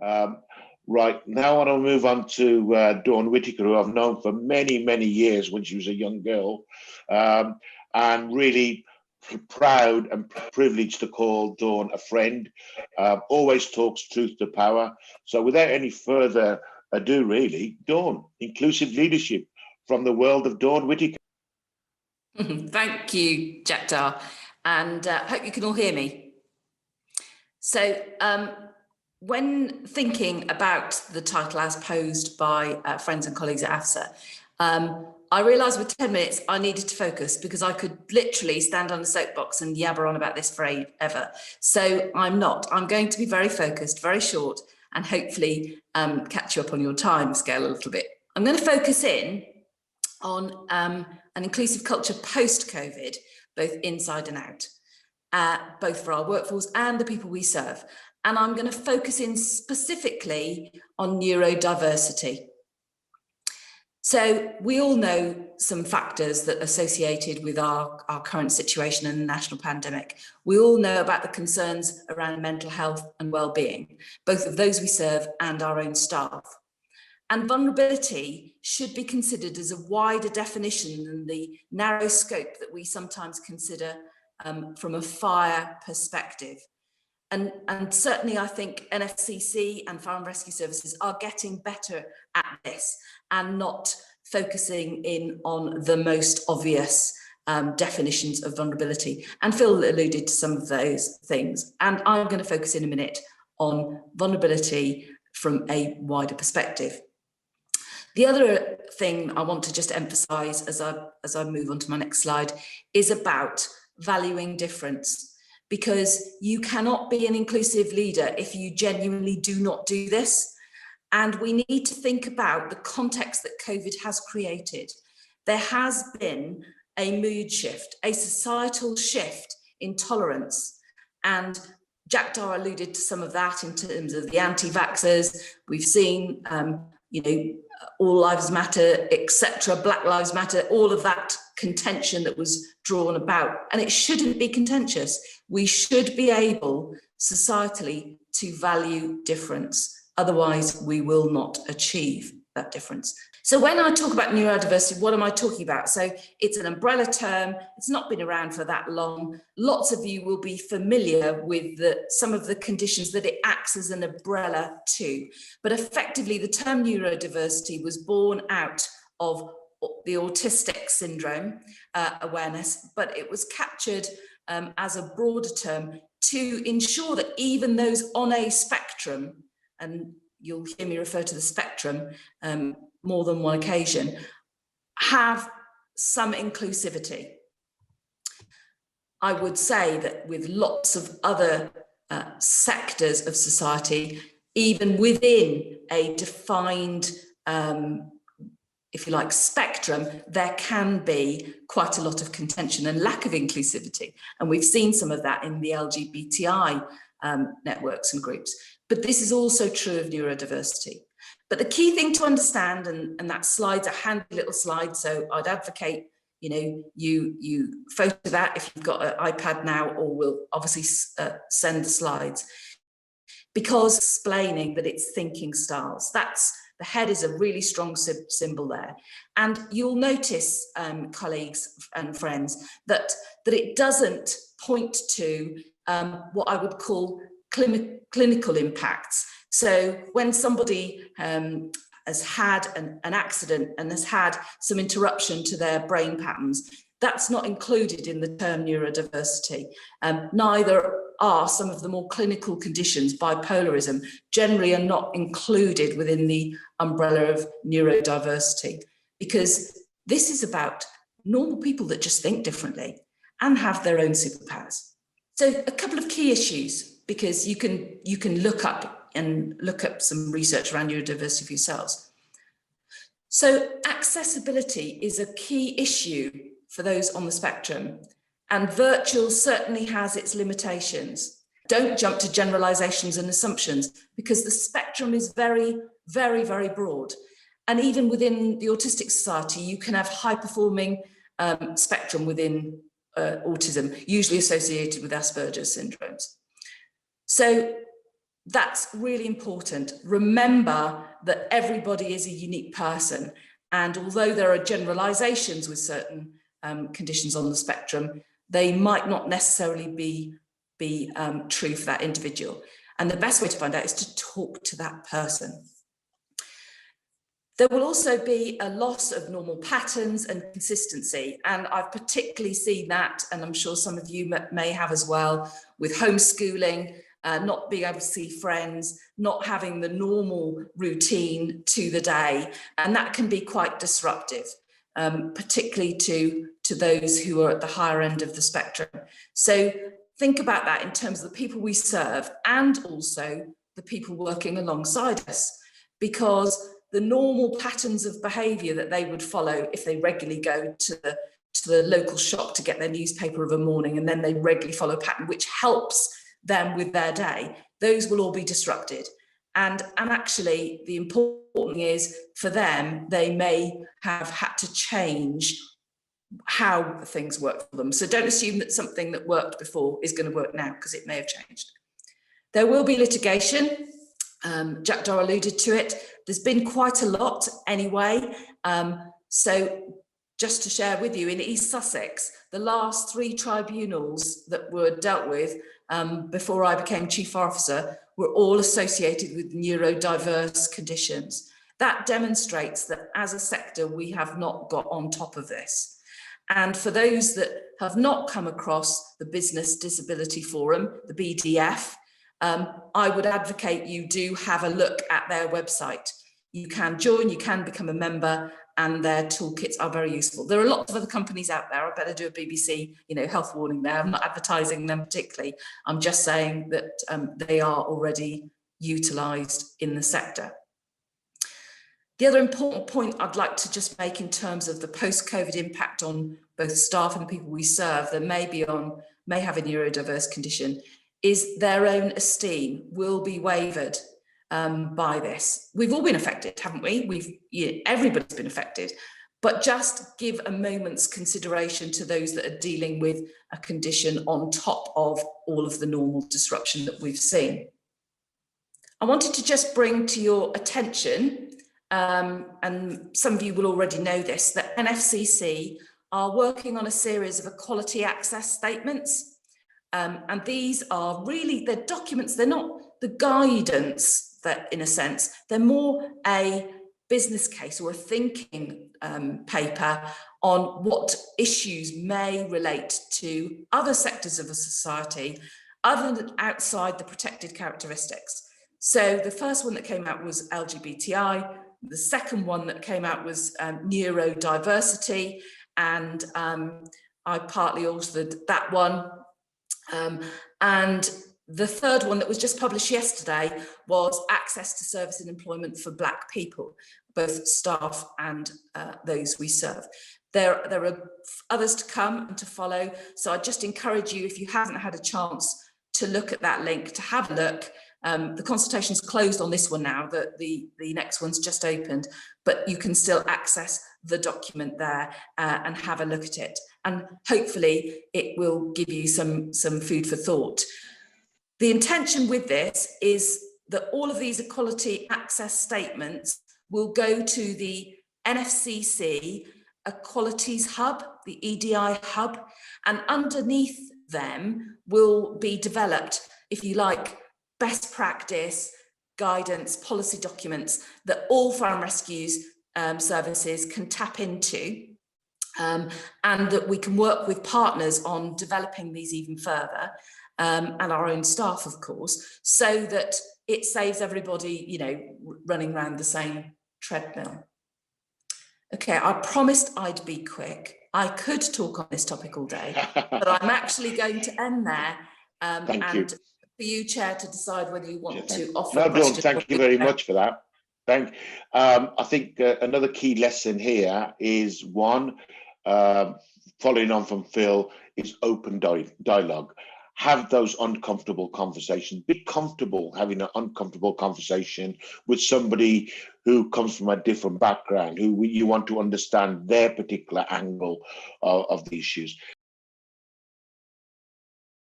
Right, now I want to move on to Dawn Whittaker, who I've known for many, many years when she was a young girl, and really proud and privileged to call Dawn a friend. Always talks truth to power. So without any further ado, really, Dawn, inclusive leadership from the world of Dawn Whittaker. Thank you, Jactar, and hope you can all hear me. So when thinking about the title as posed by friends and colleagues at AFSA, I realised with 10 minutes I needed to focus because I could literally stand on a soapbox and yabber on about this forever. So I'm not. I'm going to be very focused, very short, and hopefully catch you up on your time scale a little bit. I'm going to focus in on an inclusive culture post-COVID, both inside and out, both for our workforce and the people we serve. And I'm going to focus in specifically on neurodiversity. So we all know some factors that are associated with our current situation and the national pandemic. We all know about the concerns around mental health and well-being, both of those we serve and our own staff. And vulnerability should be considered as a wider definition than the narrow scope that we sometimes consider from a fire perspective. And certainly I think NFCC and Fire and Rescue Services are getting better at this and not focusing in on the most obvious definitions of vulnerability. And Phil alluded to some of those things. And I'm going to focus in a minute on vulnerability from a wider perspective. The other thing I want to just emphasise as I move on to my next slide is about valuing difference. Because you cannot be an inclusive leader if you genuinely do not do this. And we need to think about the context that COVID has created. There has been a mood shift, a societal shift in tolerance. And Jactar alluded to some of that in terms of the anti-vaxxers. We've seen, all lives matter, etc., Black Lives Matter, all of that contention that was drawn about. And it shouldn't be contentious. We should be able, societally, to value difference. Otherwise, we will not achieve that difference. So when I talk about neurodiversity, what am I talking about? So it's an umbrella term. It's not been around for that long. Lots of you will be familiar with some of the conditions that it acts as an umbrella to. But effectively, the term neurodiversity was born out of the autistic syndrome awareness, but it was captured as a broader term to ensure that even those on a spectrum, and you'll hear me refer to the spectrum more than one occasion, have some inclusivity. I would say that with lots of other sectors of society, even within a defined if you like, spectrum, there can be quite a lot of contention and lack of inclusivity. And we've seen some of that in the LGBTI networks and groups. But this is also true of neurodiversity. But the key thing to understand, and that slide's a handy little slide, so I'd advocate, you photo that if you've got an iPad now, or we'll obviously send the slides. Because explaining that it's thinking styles, the head is a really strong symbol there. And you'll notice, colleagues and friends, that it doesn't point to what I would call clinical impacts. So when somebody has had an accident and has had some interruption to their brain patterns, that's not included in the term neurodiversity. Neither are some of the more clinical conditions. Bipolarism generally are not included within the umbrella of neurodiversity, because this is about normal people that just think differently and have their own superpowers. So a couple of key issues, because you can look up some research around neurodiversity for yourselves. So accessibility is a key issue for those on the spectrum, and virtual certainly has its limitations. Don't jump to generalizations and assumptions, because the spectrum is very, very, very broad. And even within the Autistic Society, you can have high-performing spectrum within autism, usually associated with Asperger's syndromes. So that's really important. Remember that everybody is a unique person. And although there are generalizations with certain conditions on the spectrum, they might not necessarily be true for that individual. And the best way to find out is to talk to that person. There will also be a loss of normal patterns and consistency. And I've particularly seen that, and I'm sure some of you may have as well, with homeschooling, not being able to see friends, not having the normal routine to the day. And that can be quite disruptive, particularly to those who are at the higher end of the spectrum. So think about that in terms of the people we serve and also the people working alongside us, because the normal patterns of behaviour that they would follow if they regularly go to the local shop to get their newspaper of a morning, and then they regularly follow a pattern which helps them with their day, those will all be disrupted. And actually, the important thing is for them, they may have had to change how things work for them. So don't assume that something that worked before is going to work now, because it may have changed. There will be litigation. Jack Dower alluded to it. There's been quite a lot anyway. So just to share with you, in East Sussex, the last 3 tribunals that were dealt with before I became Chief Officer were all associated with neurodiverse conditions. That demonstrates that as a sector, we have not got on top of this. And for those that have not come across the Business Disability Forum, the BDF, I would advocate you do have a look at their website. You can join, you can become a member, and their toolkits are very useful. There are lots of other companies out there. I better do a BBC, health warning there. I'm not advertising them particularly. I'm just saying that they are already utilised in the sector. The other important point I'd like to just make in terms of the post-COVID impact on both staff and the people we serve that may have a neurodiverse condition is their own esteem will be wavered by this. We've all been affected, haven't we? Everybody's been affected, but just give a moment's consideration to those that are dealing with a condition on top of all of the normal disruption that we've seen. I wanted to just bring to your attention, and some of you will already know this, that NFCC are working on a series of equality access statements. And these are really, they're documents, they're not the guidance that, in a sense, they're more a business case or a thinking paper on what issues may relate to other sectors of a society other than outside the protected characteristics. So the first one that came out was LGBTI. The second one that came out was neurodiversity. And I partly authored that one. And the third one that was just published yesterday was access to service and employment for Black people, both staff and those we serve. There are others to come and to follow. So I just encourage you, if you haven't had a chance to look at that link, to have a look. The consultation's closed on this one now, the next one's just opened, but you can still access the document there and have a look at it. And hopefully it will give you some food for thought. The intention with this is that all of these equality access statements will go to the NFCC Equalities Hub, the EDI Hub, and underneath them will be developed, if you like, best practice, guidance, policy documents that all fire and rescues services can tap into, and that we can work with partners on developing these even further, and our own staff, of course, so that it saves everybody, running around the same treadmill. Okay, I promised I'd be quick. I could talk on this topic all day, but I'm actually going to end there. Thank you. For you, Chair, to decide whether you want to offer no, a question. Dawn, thank you very much for that. I think another key lesson here is one, following on from Phil, is open dialogue. Have those uncomfortable conversations. Be comfortable having an uncomfortable conversation with somebody who comes from a different background, who you want to understand their particular angle of the issues.